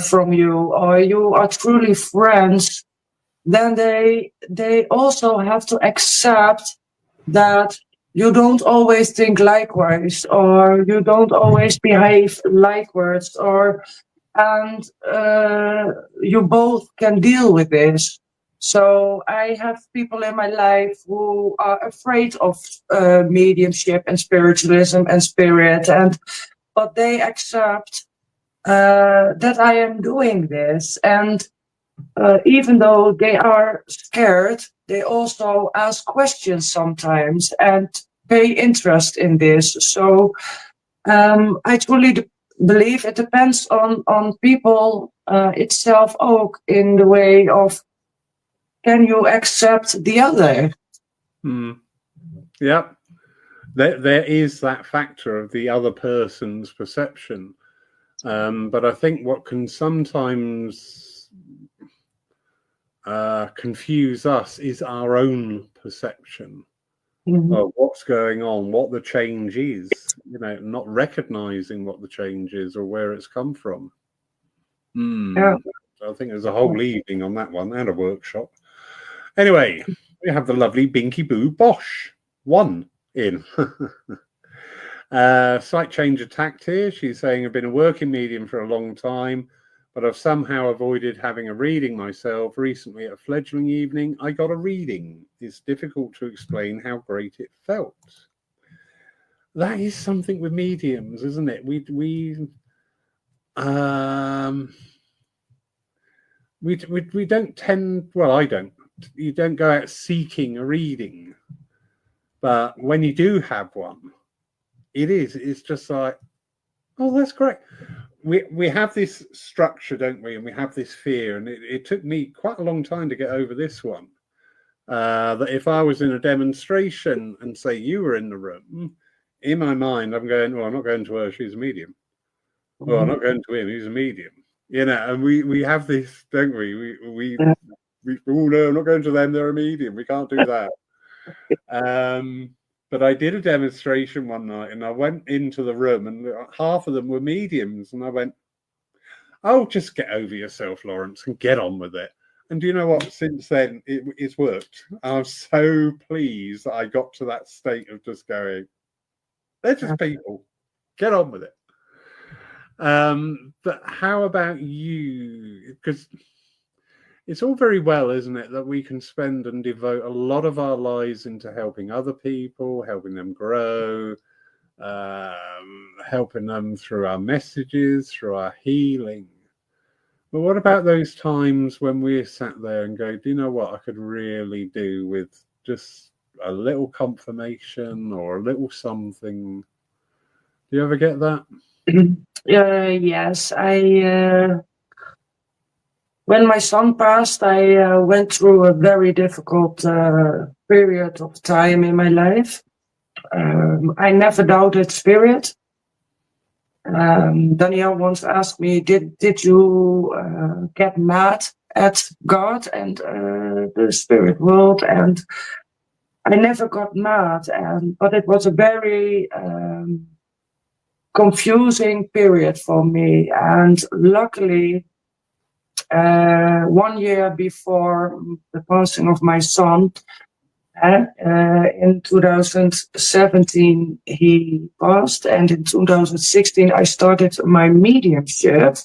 from you, or you are truly friends, then they also have to accept that you don't always think likewise, or you don't always behave likewise, and you both can deal with this. So I have people in my life who are afraid of mediumship and spiritualism and spirit, but they accept that I am doing this, and even though they are scared, they also ask questions sometimes and pay interest in this. So I truly believe it depends on people itself, ook in the way of, can you accept the other? Yeah, there is that factor of the other person's perception, but I think what can sometimes confuse us is our own perception of what's going on, what the change is, not recognizing what the change is or where it's come from. Yeah. So I think there's a whole evening on that one and a workshop. Anyway, we have the lovely Binky Boo Bosch 1 in. Slight change of tact here. She's saying, I've been a working medium for a long time. but I've somehow avoided having a reading myself. Recently, at a fledgling evening, I got a reading. It's difficult to explain how great it felt. That is something with mediums, isn't it? We don't tend. Well, I don't. You don't go out seeking a reading, but when you do have one, it's just like, oh, that's great. We have this structure, don't we? And we have this fear, and it took me quite a long time to get over this one. That if I was in a demonstration and say you were in the room, in my mind, I'm going, well, I'm not going to her, she's a medium. Well, I'm not going to him, he's a medium. You know, and we have this, don't we? Oh no, I'm not going to them, they're a medium. We can't do that. But I did a demonstration one night and I went into the room and half of them were mediums. And I went, oh, just get over yourself, Lawrence, and get on with it. And do you know what? Since then, it's worked. I'm so pleased that I got to that state of just going, they're just people. Get on with it. But how about you? Because it's all very well, isn't it, that we can spend and devote a lot of our lives into helping other people, helping them grow, helping them through our messages, through our healing. But what about those times when we're sat there and go, do you know what I could really do with just a little confirmation or a little something? Do you ever get that? Yes, when my son passed, I went through a very difficult period of time in my life. I never doubted spirit. Danielle once asked me, did you get mad at God and the spirit world? And I never got mad, but it was a very confusing period for me. And luckily, 1 year before the passing of my son, in 2017 he passed, and in 2016 I started my mediumship,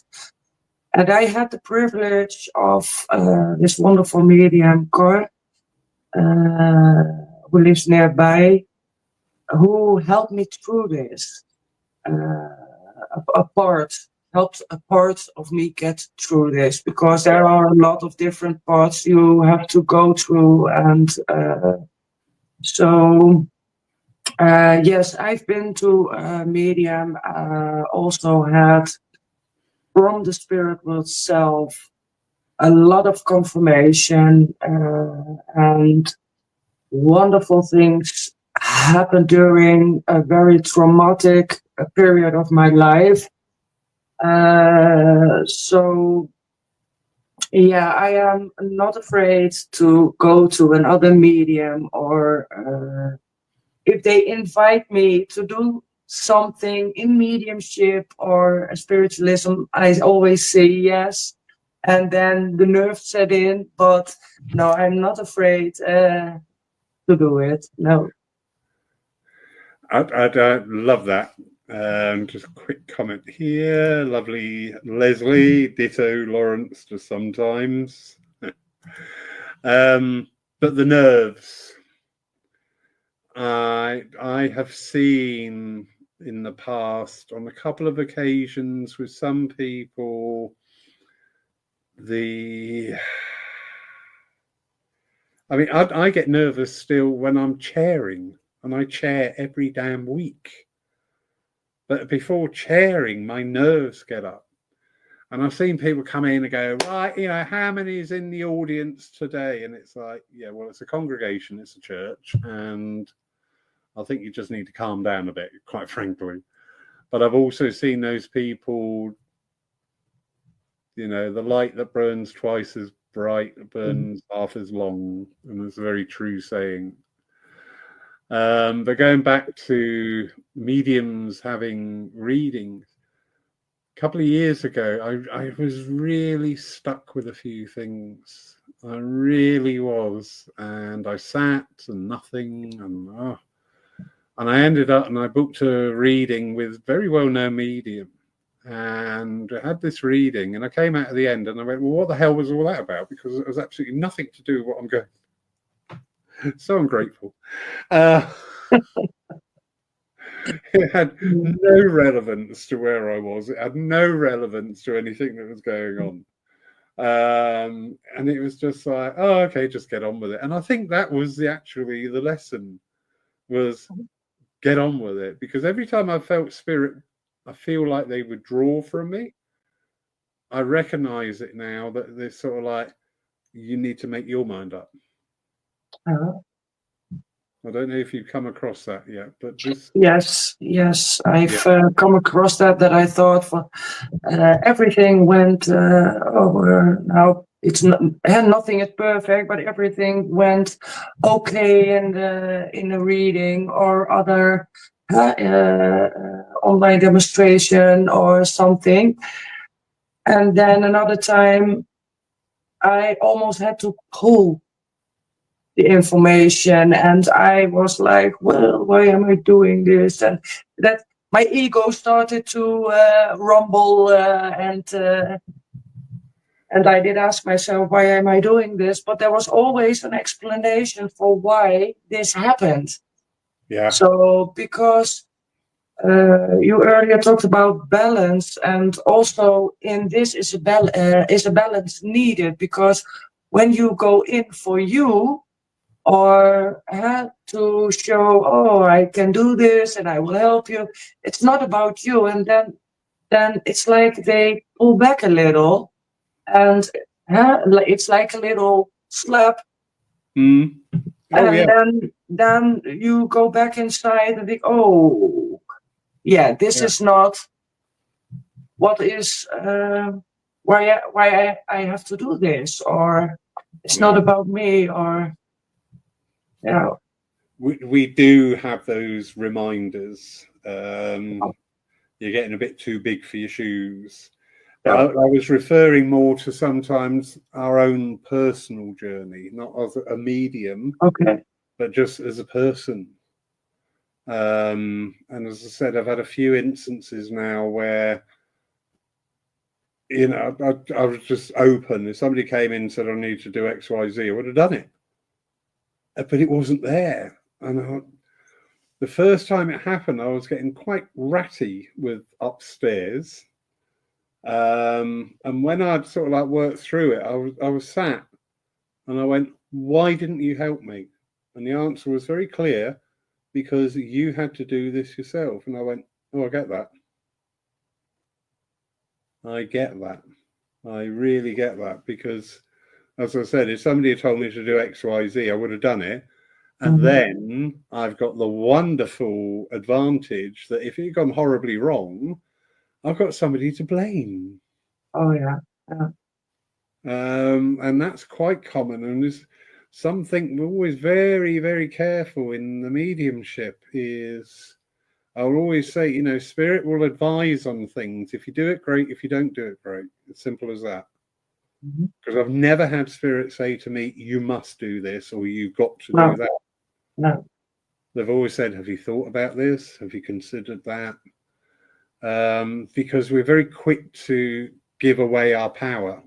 and I had the privilege of this wonderful medium, Cor, who lives nearby, who helped me through this. Helped a part of me get through this, because there are a lot of different parts you have to go through. And yes, I've been to a medium, also had from the spirit world self a lot of confirmation, and wonderful things happened during a very traumatic period of my life. So yeah, I am not afraid to go to another medium, or if they invite me to do something in mediumship or spiritualism, I always say yes, and then the nerves set in. But no, I'm not afraid to do it. No. I love that. Just a quick comment here. Lovely Leslie, ditto Lawrence just sometimes. But the nerves, I have seen in the past on a couple of occasions with some people, I get nervous still when I'm chairing, and I chair every damn week. But before chairing, my nerves get up. And I've seen people come in and go, right, how many is in the audience today? And it's like, yeah, well, it's a congregation, it's a church. And I think you just need to calm down a bit, quite frankly. But I've also seen those people, the light that burns twice as bright burns half as long. And it's a very true saying. But going back to mediums having readings, a couple of years ago, I was really stuck with a few things. I really was. And I sat and nothing. And I ended up and I booked a reading with very well-known medium. and I had this reading, and I came out at the end and I went, well, what the hell was all that about? Because it was absolutely nothing to do with what I'm going. So I'm grateful. It had no relevance to where I was. It had no relevance to anything that was going on. And it was just like, oh, okay, just get on with it. And I think that was actually the lesson, was get on with it. Because every time I felt spirit, I feel like they would draw from me. I recognize it now that they're sort of like, you need to make your mind up. I don't know if you've come across that yet, but this. Yes, I've come across that I thought for everything went over. Now it's not, nothing is perfect, but everything went okay in the reading or other online demonstration or something. And then another time, I almost had to pull the information, and I was like, well, why am I doing this? And that my ego started to rumble, and I did ask myself, why am I doing this? But there was always an explanation for why this happened. Yeah. So because you earlier talked about balance, and also in this is a balance needed, because when you go in for you, or to show, oh, I can do this and I will help you, it's not about you, and then it's like they pull back a little, and it's like a little slap. Mm. Oh, and then you go back inside and think, oh, yeah, this is not what is why I have to do this, or it's not about me, or we do have those reminders. You're getting a bit too big for your shoes. I was referring more to sometimes our own personal journey, not as a medium, but just as a person. And as I said, I've had a few instances now where, you know, I was just open. If somebody came in and said, I need to do X, Y, Z, I would have done it. But it wasn't there. And the first time it happened, I was getting quite ratty with upstairs. And when I'd sort of like worked through it, I was sat and I went, why didn't you help me? And the answer was very clear, because you had to do this yourself. And I went, oh, I get that. I get that. I really get that, because as I said, if somebody had told me to do X, Y, Z, I would have done it. And then I've got the wonderful advantage that if it had gone horribly wrong, I've got somebody to blame. Oh, yeah. And that's quite common. And there's something we're always very, very careful in the mediumship is, I'll always say, you know, spirit will advise on things. If you do it, great. If you don't do it, great. It's simple as that. Because I've never had spirit say to me, you must do this, or you've got to do that. No. They've always said, have you thought about this? Have you considered that? Because we're very quick to give away our power.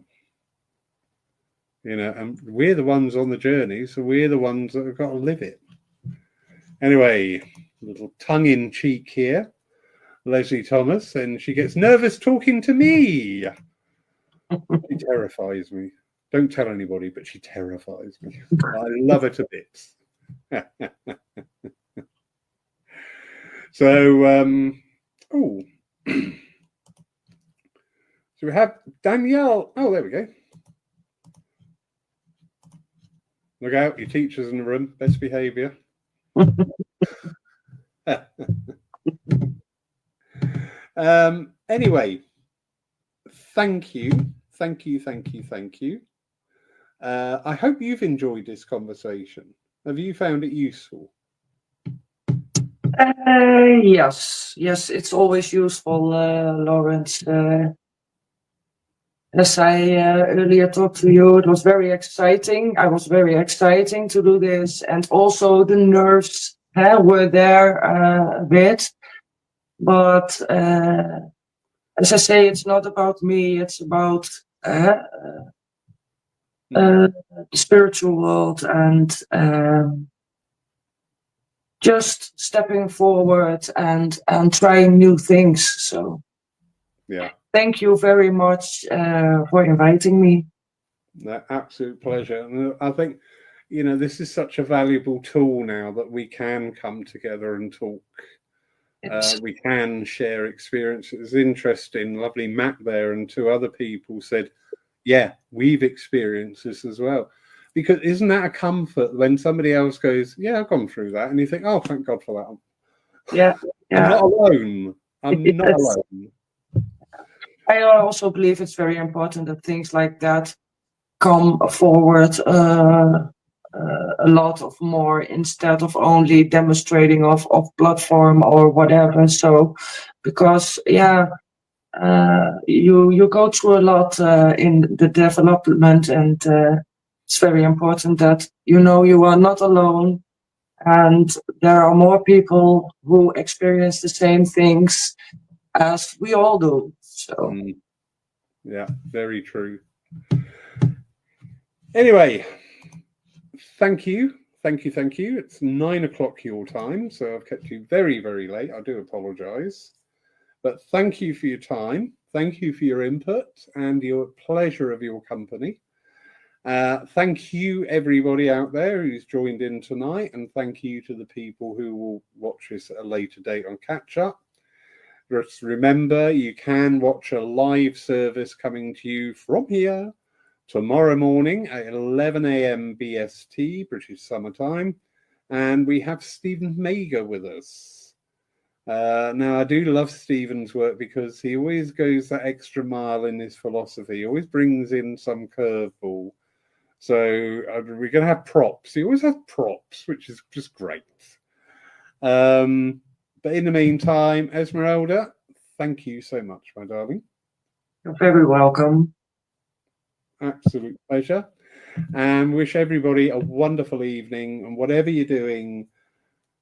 You know, and we're the ones on the journey, so we're the ones that have got to live it. Anyway, a little tongue-in-cheek here. Leslie Thomas, and she gets nervous talking to me. She terrifies me. Don't tell anybody, but she terrifies me. I love her to bits. So, so we have Danielle. Oh, there we go. Look out, your teacher's in the room. Best behaviour. Anyway, thank you. I hope you've enjoyed this conversation. Have you found it useful? Yes, it's always useful, Lawrence. As I earlier talked to you, it was very exciting. I was very exciting to do this, and also the nerves were there a bit. But as I say, it's not about me. It's about the spiritual world and just stepping forward and trying new things. So yeah, thank you very much for inviting me. no, absolute pleasure. And I think, this is such a valuable tool now that we can come together and talk. We can share experiences. Interesting, lovely Matt there and two other people said, yeah, we've experienced this as well. Because isn't that a comfort when somebody else goes, yeah, I've gone through that, and you think, oh, thank God for that. Yeah. I'm not alone. I'm not alone. I also believe it's very important that things like that come forward a lot of more instead of only demonstrating of platform or whatever. So, because you go through a lot in the development, and it's very important that you are not alone, and there are more people who experience the same things as we all do. So yeah, very true. Anyway, thank you. It's 9 o'clock your time, so I've kept you very, very late. I do apologize. But thank you for your time. Thank you for your input and your pleasure of your company. Thank you, everybody out there who's joined in tonight, and thank you to the people who will watch this at a later date on Catch Up. Just remember, you can watch a live service coming to you from here tomorrow morning at 11 a.m. BST, British Summer Time, and we have Stephen Mager with us. Now, I do love Stephen's work because he always goes that extra mile in his philosophy. He always brings in some curveball. So we're going to have props. He always has props, which is just great. But in the meantime, Esmeralda, thank you so much, my darling. You're very welcome. Absolute pleasure. And wish everybody a wonderful evening. And whatever you're doing,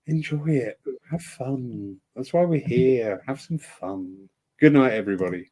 enjoy it. Have fun. That's why we're here. Have some fun. Good night, everybody.